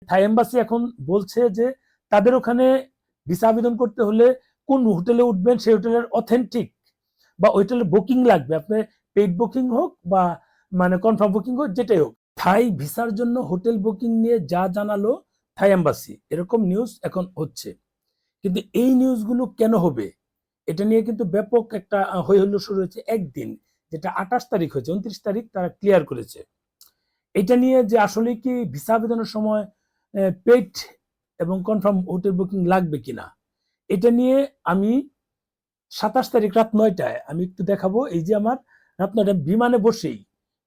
থাই embassy এখন বলছে যে তাদের ওখানে ভিসা আবেদন করতে হলে কোন হোটেলে উঠবেন সেই হোটেলের অথেন্টিক বা হোটেলের বুকিং লাগবে, আপনার পেইড বুকিং হোক বা মানে কনফার্ম বুকিং হোক, যেটাই হোক। থাই ভিসার জন্য হোটেল বুকিং নিয়ে যা জানালো থাই এম্বাসি, এরকম নিউজ এখন হচ্ছে। কিন্তু এই নিউজগুলো কেন হবে এটা নিয়ে কিন্তু ব্যাপক একটা হই হল্লো শুরু হয়েছে একদিন, যেটা 28 তারিখ হয়েছে, 29 তারিখ তারা ক্লিয়ার করেছে এটা নিয়ে যে আসলে কি ভিসা আবেদনের সময় পেইড এবং কনফার্ম হোটেল বুকিং লাগবে কিনা। এটা নিয়ে আমি 27 তারিখ রাত 9টায় আমি একটু দেখাবো। এই যে আমার রাত 9টায় বিমানে বসেই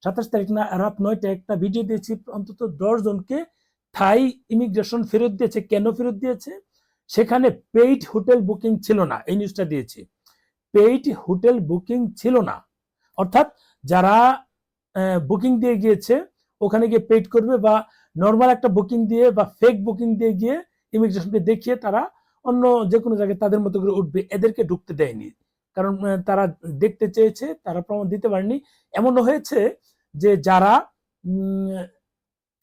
27 তারিখ না রাত 9টায় একটা ভিডিও দিয়েছি, অন্তত 10 জনকে থাই ইমিগ্রেশন ফেরত দিয়েছে। কেন ফেরত দিয়েছে? সেখানে পেইড হোটেল বুকিং ছিল না, এই নিউজটা দিয়েছি। পেইড হোটেল বুকিং ছিল না, অর্থাৎ যারা বুকিং দিয়ে গিয়েছে ওখানে গিয়ে পেইড করবে বা নর্মাল একটা বুকিং দিয়ে বা ফেক বুকিং দিয়ে গিয়ে ইমিগ্রেশনকে দেখিয়ে তারা অন্য যে কোনো জায়গায় তাদের মতো করে উঠবে, এদেরকে ঢুকতে দেয়নি। কারণ তারা দেখতে চেয়েছে, তারা প্রমাণ দিতে পারেনি। এমনও হয়েছে যে যারা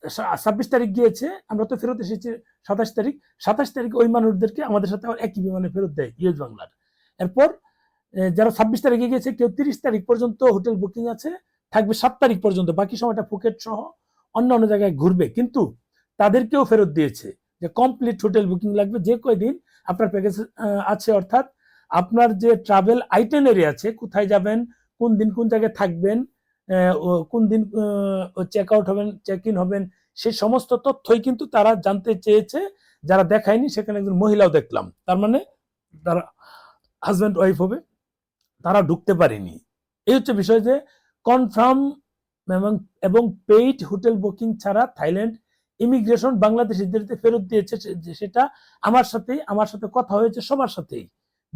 26 তারিখ গিয়েছে, আমরা তো ফেরত এসেছি 27 তারিখ, 27 তারিখ ওই মানুষদেরকে আমাদের সাথে আবার একই বিমানে ফেরত দেয় ইউএস বাংলার। এরপর যারা 26 তারিখে গিয়েছে কেউ 30 তারিখ পর্যন্ত হোটেল বুকিং আছে, থাকবে 7 তারিখ পর্যন্ত, বাকি সময়টা ফুকেট সহ অন্য অন্য জায়গায় ঘুরবে। কিন্তু তাদেরকেও ফেরত দিয়েছে যে কমপ্লিট হোটেল বুকিং লাগবে, যে কয়দিন আপনার প্যাকেজ আছে, অর্থাৎ আপনার যে ট্রাভেল আইটেনারি আছে, কোথায় যাবেন, কোন দিন কোন জায়গায় থাকবেন, কোন দিন চেক আউট হবেন, চেক ইন হবেন, সেই সমস্ত তথ্যই কিন্তু তারা জানতে চেয়েছে। যারা দেখায়নি সেখানে একজন মহিলাও দেখলাম, তার মানে তারা হাজব্যান্ড ওয়াইফ হবে, তারা ঢুকতে পারেনি। এই হচ্ছে বিষয় যে কনফার্ম এবং পেইড হোটেল বুকিং ছাড়া থাইল্যান্ড ইমিগ্রেশন বাংলাদেশিদেরকে ফেরত দিয়েছে। সেটা আমার সাথে কথা হয়েছে, সবার সাথেই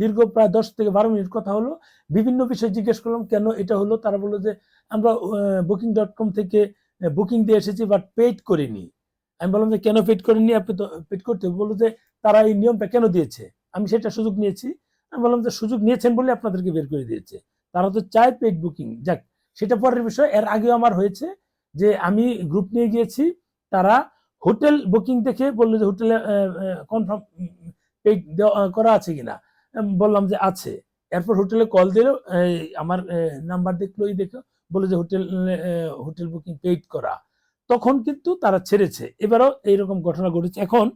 দীর্ঘ প্রায় 10 থেকে 12 মিনিট কথা হলো। বিভিন্ন বিষয় জিজ্ঞেস করলাম কেন এটা হলো। তারা বললো যে আমরা booking.com থেকে বুকিং দিয়ে এসেছি বাট পেইড করিনি। আমি বললাম যে কেন পেইড করেননি, আপনি তো পেইড করতে। বললো যে তারা এই নিয়মটা কেন দিয়েছে, আমি সেটা সুযোগ নিয়েছি। আমি বললাম যে সুযোগ নিয়েছেন বলে আপনাদেরকে বের করে দিয়েছে, তারা তো চায় পেইড বুকিং। যাক, সেটা পরের বিষয়। এর আগেও আমার হয়েছে যে আমি গ্রুপ নিয়ে গিয়েছি, তারা হোটেল বুকিং দেখে বললো যে হোটেলে কনফার্ম পেইড করা আছে কিনা, বললাম যে আছে। এরপর হোটেলে কল দিল, আমার নাম্বার দেখলো, দেখো বলে যে হোটেল বুকিং পেইড করা। তখন কিন্তু তারা ছেড়েছে। এবারও এইরকম ঘটনা ঘটেছে। এখন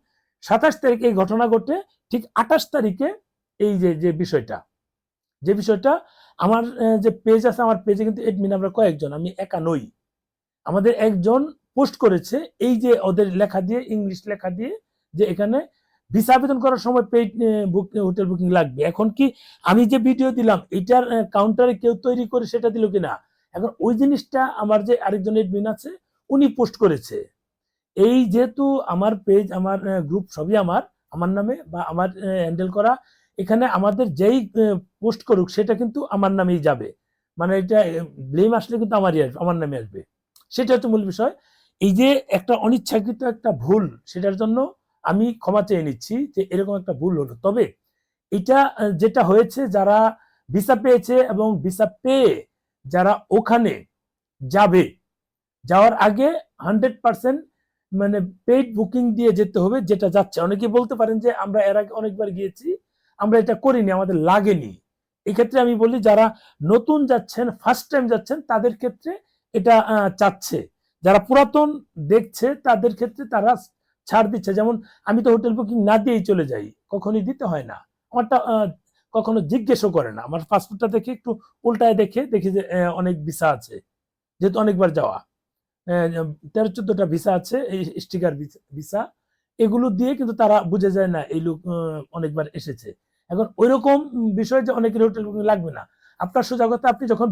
27 তারিখে এই ঘটনা ঘটে, ঠিক 28 তারিখে এই যে বিষয়টা আমার যে পেজ আছে, আমার পেজে কিন্তু এডমিন আমরা কয়েকজন, আমি একা নই। আমাদের একজন পোস্ট করেছে এই যে ওদের লেখা দিয়ে, ইংলিশ লেখা দিয়ে, যে এখানে ভিসা আবেদন করার সময় পেইড হোটেল বুকিং লাগবে। এখন কি আমি যে ভিডিও দিলাম এটার কাউন্টারে কেউ তৈরি করে সেটা দিল কিনা, এখন ওই জিনিসটা আমার যে আরেকজন এডমিন আছে উনি পোস্ট করেছে। এই যেহেতু আমার পেজ, আমার গ্রুপ সবই আমার নামে বা আমার হ্যান্ডেল করা, এখানে আমাদের যেই পোস্ট করুক সেটা কিন্তু আমার নামেই যাবে। মানে এটা ব্লেম আসলে কিন্তু আমার নামে আসবে, সেটা হচ্ছে মূল বিষয়। এই যে একটা অনিচ্ছাকৃত একটা ভুল, সেটার জন্য আমি ক্ষমা চেয়ে নিচ্ছি যে এরকম একটা ভুল হলো। তবে এটা যেটা হয়েছে, যারা ভিসা পেয়েছে এবং ভিসা পেয়ে যারা ওখানে যাবে, যাওয়ার আগে 100% মানে পেইড বুকিং দিয়ে যেতে হবে, যেটা যাচ্ছে। অনেকে বলতে পারেন যে আমরা এর আগে অনেকবার গিয়েছি, আমরা এটা করিনি, আমাদের লাগেনি। এই ক্ষেত্রে আমি বলি যারা নতুন যাচ্ছেন, ফার্স্ট টাইম যাচ্ছেন, তাদের ক্ষেত্রে এটা চাচ্ছে। যারা পুরাতন দেখছে তাদের ক্ষেত্রে তারা ছাড় দিচ্ছে। যেমন আমি তো হোটেল বুকিং না দিয়েই চলে যাই, কখনই দিতে হয় না আমারটা, কখনো জিজ্ঞেসও করে না। আমার পাসপোর্টটা দেখে একটু উল্টায় দেখি যে অনেক ভিসা আছে, যেহেতু অনেকবার যাওয়া, 13-14টা ভিসা আছে, এই স্টিকার ভিসা, এগুলো দিয়ে কিন্তু তারা বুঝে যায় না এই লোক অনেকবার এসেছে। এখন ওইরকম বিষয় যে অনেকের হোটেল বুকিং লাগবে না। আপনার সোজা কথা, আপনি যখন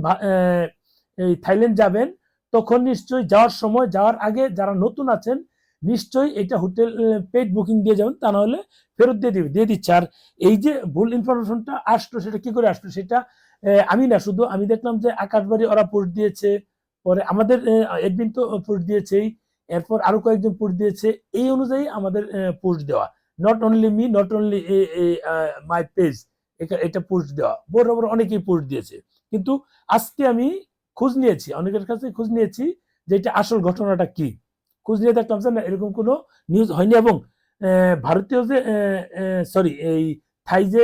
এই থাইল্যান্ড যাবেন তখন নিশ্চয়ই যাওয়ার সময়, যাওয়ার আগে যারা নতুন আছেন নিশ্চয়ই এটা হোটেল পেইড বুকিং দিয়ে যাবেন, তা নাহলে ফেরত দিয়ে দিচ্ছে। আর এই যে ভুল ইনফরমেশনটা আসলো, সেটা কি করে আসলো, সেটা আমি না, শুধু আমি দেখলাম যে আকাশবাড়ি ওরা পোস্ট দিয়েছে, পরে আমাদের এডমিন তো পোস্ট দিয়েছেই, এরপর আরো কয়েকজন পোস্ট দিয়েছে, এই অনুযায়ী আমাদের পোস্ট দেওয়া। Not only me, not only my page, এটা পোস্ট দেওয়া, বড় অনেকেই পোস্ট দিয়েছে। কিন্তু আজকে আমি খোঁজ নিয়েছি, অনেকের কাছে খোঁজ নিয়েছি যে এটা আসল ঘটনাটা কি। খোঁজ নিয়ে দেখলাম যে না, এরকম কোনো নিউজ হয়নি। এবং ভারতীয় যে সরি এই থাই যে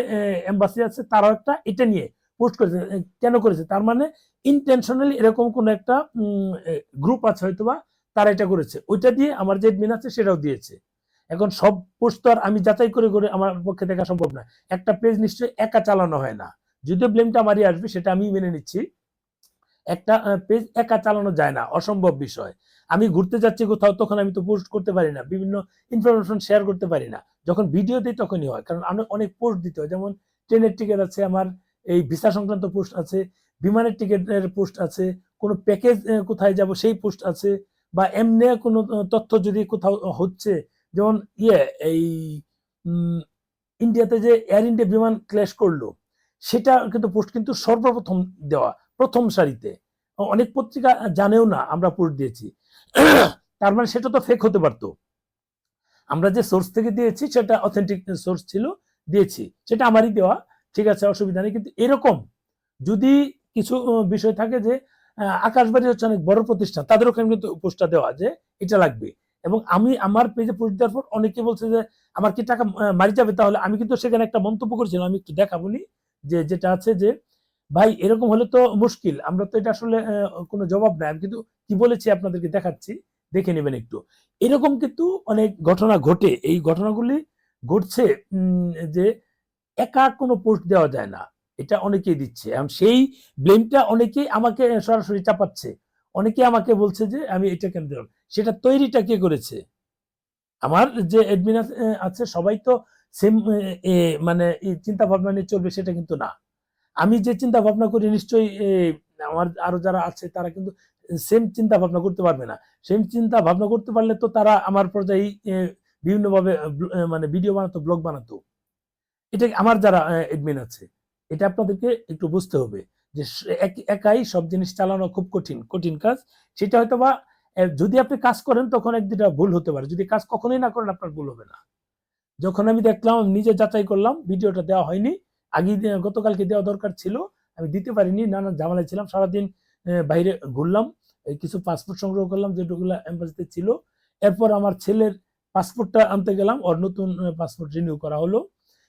এম্বাসি আছে তারাও একটা এটা নিয়ে পোস্ট করেছে। কেন করেছে? তার মানে ইন্টেনশনালি এরকম কোন একটা গ্রুপ আছে হয়তোবা, তারা এটা করেছে। ওইটা দিয়ে আমার যে এডমিন আছে সেটাও দিয়েছে। এখন সব পোস্ট তো আর আমি যাচাই করে করে আমার পক্ষে দেখা সম্ভব না। একটা পেজ নিশ্চয়ই একা চালানো হয় না। যদিও ব্লেমটা আমারই আসবে, সেটা আমি মেনে নিচ্ছি। একটা পেজ একা চালানো যায় না, অসম্ভব বিষয়। আমি ঘুরতে যাচ্ছি কোথাও, তখন আমি তো পোস্ট করতে পারি না, বিভিন্ন ইনফরমেশন শেয়ার করতে পারি না। যখন ভিডিও দিই তখনই হয়, কারণ আমি অনেক পোস্ট দিতে হয়। যেমন ট্রেনের টিকিট আছে আমার, এই ভিসা সংক্রান্ত পোস্ট আছে, বিমানের টিকিটের পোস্ট আছে, কোনো প্যাকেজ কোথায় যাব সেই পোস্ট আছে, বা এমনি কোনো তথ্য যদি কোথাও হচ্ছে, যেমন এই ইন্ডিয়াতে যে এয়ার ইন্ডিয়া বিমান ক্র্যাশ করলো, সেটা কিন্তু পোস্ট কিন্তু সর্বপ্রথম দেওয়া, প্রথম সারিতে। অনেক পত্রিকা জানেও না আমরা পোস্ট দিয়েছি। তার মানে সেটা তো ফেক হতে পারতো। আমরা যে সোর্স থেকে দিয়েছি সেটা অথেন্টিক সোর্স ছিল, দিয়েছি, সেটা আমারই দেওয়া, ঠিক আছে, অসুবিধা নেই। কিন্তু এরকম যদি কিছু বিষয় থাকে যে আকাশবাণী হচ্ছে অনেক বড় প্রতিষ্ঠান, তাদের ওখানে কিন্তু পোস্টটা দেওয়া যে এটা লাগবে, এবং আমি আমার পেজে পোস্ট দেওয়ার পর অনেকে বলছে যে আমার কি টাকা মারি যাবে, তাহলে আমি কিন্তু সেখানে একটা মন্তব্য করেছিলাম, আমি একটু দেখাবনি, যে যেটা আছে যে ভাই এরকম হলে তো মুশকিল, আমরা তো এটা আসলে কোনো জবাব নাই। আমি কিন্তু কি বলেছি আপনাদেরকে দেখাচ্ছি, দেখে নেবেন একটু। এরকম কিন্তু অনেক ঘটনা ঘটে। এই ঘটনাগুলি ঘটছে যে একা কোনো পোস্ট দেওয়া যায় না, এটা অনেকেই দিচ্ছে। এখন সেই ব্লেমটা অনেকেই আমাকে সরাসরি চাপাচ্ছে, অনেকে আমাকে বলছে যে আমি এটা কেন দিলাম। সেটা তৈরিটা কে করেছে? আমার যে অ্যাডমিন আছে সবাই তো সেম মানে চিন্তা ভাবনা নিয়ে চলবে সেটা কিন্তু না। আমি যে চিন্তা ভাবনা করি নিশ্চয়ই আমার আরো যারা আছে তারা কিন্তু সেম চিন্তা ভাবনা করতে পারবে না। সেম চিন্তা ভাবনা করতে পারলে তো তারা আমার পর্যায়ে বিভিন্নভাবে মানে ভিডিও বানাতো, ব্লগ বানাতো। এটা আমার যারা এডমিন আছে, এটা আপনাদেরকে একটু বুঝতে হবে যে একাই সব জিনিস চালানো খুব কঠিন কঠিন কাজ। সেটা হয়তো বা যদি আপনি কাজ করেন তখন এক দুটা ভুল হতে পারে, যদি কাজ কখনোই না করেন আপনার ভুল হবে না। যখন আমি দেখলাম, নিজে যাচাই করলাম, ভিডিওটা দেওয়া হয়নি, আগে গতকালকে দেওয়া দরকার ছিল, আমি দিতে পারিনি, নানা ঝামেলায় ছিলাম, সারাদিন বাইরে ঘুরলাম, কিছু পাসপোর্ট সংগ্রহ করলাম যেগুলো এম্বাসিতে ছিল। এরপর আমার ছেলের পাসপোর্টটা আনতে গেলাম, ওর নতুন পাসপোর্ট রিনিউ করা হলো।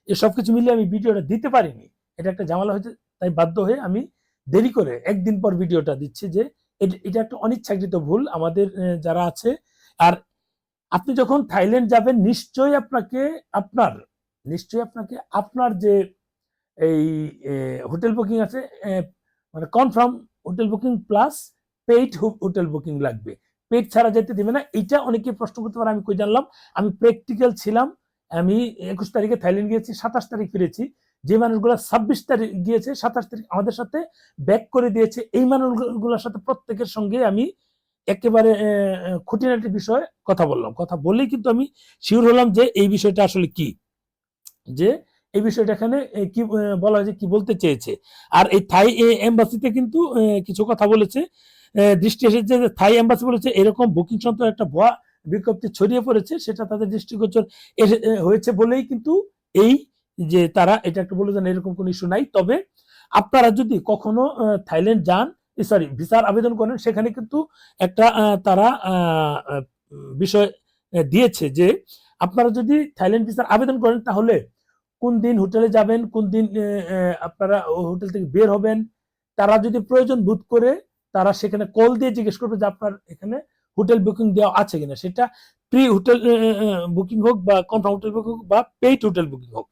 এসব কিছু মিলিয়ে আমি ভিডিওটা দিতে পারিনি, এটা একটা ঝামেলা হয়েছে। তাই বাধ্য হয়ে আমি দেরি করে একদিন পর ভিডিওটা দিচ্ছি, যে এটা একটা অনিচ্ছাকৃত ভুল আমাদের যারা আছে। আর আপনি যখন থাইল্যান্ড যাবেন নিশ্চয়ই আপনাকে আপনার যে এই হোটেল বুকিং আছে, মানে confirm hotel booking plus paid hotel booking লাগবে। পেইড ছাড়া যেতে দিবে না। এটা অনেকে প্রশ্ন করতে পারে, আমি কই জানলাম? আমি প্র্যাকটিক্যাল ছিলাম। আমি 21 তারিখে থাইল্যান্ড গিয়েছি, 27 তারিখ ফিরেছি। যে মানুষগুলো 26 তারিখ গিয়েছে, 27 তারিখ আমাদের সাথে ব্যাক করে দিয়েছে, এই মানুষগুলোর সাথে প্রত্যেকের সঙ্গে আমি একেবারে খুঁটিনাটি বিষয়ে কথা বললাম। কথা বলেই কিন্তু আমি শিওর হলাম যে এই বিষয়টা আসলে কি, যে এই বিষয়টা এখানে কি বলা হয়, যে কি বলতে চেয়েছে। আর এই থাই এম্বাসিতে কিন্তু কিছু কথা বলেছে, দৃষ্টি এসেছে যে থাই এম্বাসি বলেছে এরকম বুকিং সংক্রান্ত একটা ভুয়া বিজ্ঞপ্তি ছড়িয়ে পড়েছে, সেটা তাদের দৃষ্টিগোচর হয়েছে বলেই কিন্তু এই যে তারা এটা একটা বলে দেন, এরকম কোনো ইস্যু নাই। তবে আপনারা যদি কখনো থাইল্যান্ড যান, সরি ভিসার আবেদন করেন, সেখানে কিন্তু একটা তারা বিষয় দিয়েছে যে আপনারা যদি থাইল্যান্ড ভিসার আবেদন করেন, তাহলে কোন দিন হোটেলে যাবেন, কোন দিন আপনারা হোটেল থেকে বের হবেন, তারা যদি প্রয়োজন বোধ করে তারা সেখানে কল দিয়ে জিজ্ঞেস করবে যে আপনার এখানে হোটেল বুকিং দেওয়া আছে কিনা। সেটা প্রি হোটেল বুকিং হোক, বা কনফার্ম হোটেল বুকিং হোক, বা পেইড হোটেল বুকিং হোক,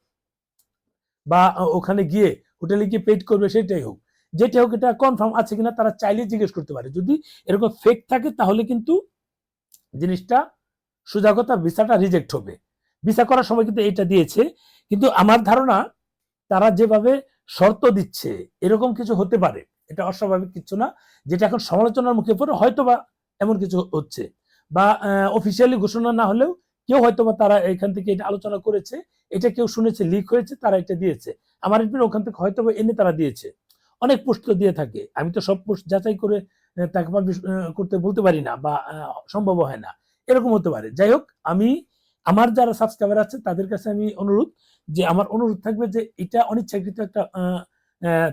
বা ওখানে গিয়ে হোটেলে গিয়ে পেইড করবে সেটাই হোক, যেটা হোক, এটা কনফার্ম আছে কিনা তারা চাইলে জিজ্ঞেস করতে পারে। যদি এরকম ফেক থাকে তাহলে কিন্তু জিনিসটা সোজা কথা, ভিসাটা রিজেক্ট হবে। ভিসা করার সময় কিন্তু এটা দিয়েছে, কিন্তু আমার ধারণা তারা যেভাবে শর্ত দিচ্ছে এরকম কিছু হতে পারে, এটা অস্বাভাবিক কিছু না, যেটা এখন সমালোচনার মুখে পড়ে হয়তো বা এমন কিছু হচ্ছে, বা অফিসিয়ালি ঘোষণা না হলেও কেউ হয়তো বা তারা এখান থেকে এটা আলোচনা করেছে, এটা কেউ শুনেছে, লিক হয়েছে, তারা এটা দিয়েছে। আমার ওখান থেকে হয়তো বা এনে তারা দিয়েছে। অনেক পোস্ট তো দিয়ে থাকে, আমি তো সব পোস্ট যাচাই করে তাকে পাবলিশ করতে বলতে পারি না, বা সম্ভব হয় না, এরকম হতে পারে। যাই হোক, আমি আমার যারা সাবস্ক্রাইবার আছে তাদের কাছে আমি আমার অনুরোধ থাকবে যে এটা অনিচ্ছাকৃত একটা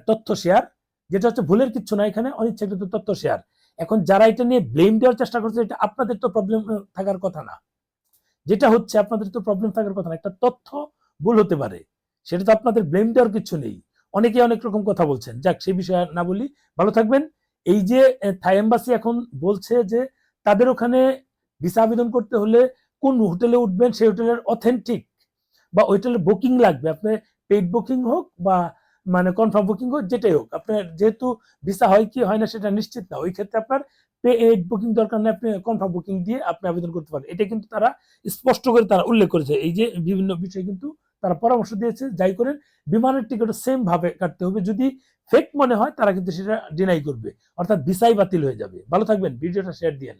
তথ্য শেয়ার, যেটা হচ্ছে ভুলের কিচ্ছু না, এখানে অনিচ্ছাকৃত তথ্য শেয়ার। এখন যারা এটা নিয়ে ব্লেম দেওয়ার চেষ্টা করছে, এটা আপনাদের তো প্রবলেম থাকার কথা না। যেটা হচ্ছে আপনাদের তো প্রবলেম থাকার কথা না, একটা তথ্য ভুল হতে পারে, সেটা তো আপনাদের ব্লেম দেওয়ার কিছু নেই। অনেকে অনেক রকম কথা বলছেন, যাক সেই বিষয়ে না বলি। ভালো থাকবেন। এই যে থাই এম্বাসি এখন বলছে যে তাদের ওখানে ভিসা আবেদন করতে হলে কোন হোটেলে উঠবেন সেই হোটেলের অথেন্টিক বা ওই হোটেলের বুকিং লাগবে, আপনি পেইড বুকিং হোক বা মানে কনফার্ম বুকিং হোক, যেটাই হোক, আপনার যেহেতু ভিসা হয় কি হয় না সেটা নিশ্চিত না, ওই ক্ষেত্রে আপনার পেইড বুকিং দরকার নেই, আপনি কনফার্ম বুকিং দিয়ে আপনি আবেদন করতে পারেন। এটা কিন্তু তারা স্পষ্ট করে তারা উল্লেখ করেছে। এই যে বিভিন্ন বিষয় কিন্তু তারা পরামর্শ দিয়েছে, যাই করেন বিমানের টিকিট সেম ভাবে কাটতে হবে, যদি ফেক মনে হয় তারা কিন্তু সেটা ডিনাই করবে, অর্থাৎ ভিসাই বাতিল হয়ে যাবে। ভালো থাকবেন, ভিডিওটা শেয়ার দিয়েন।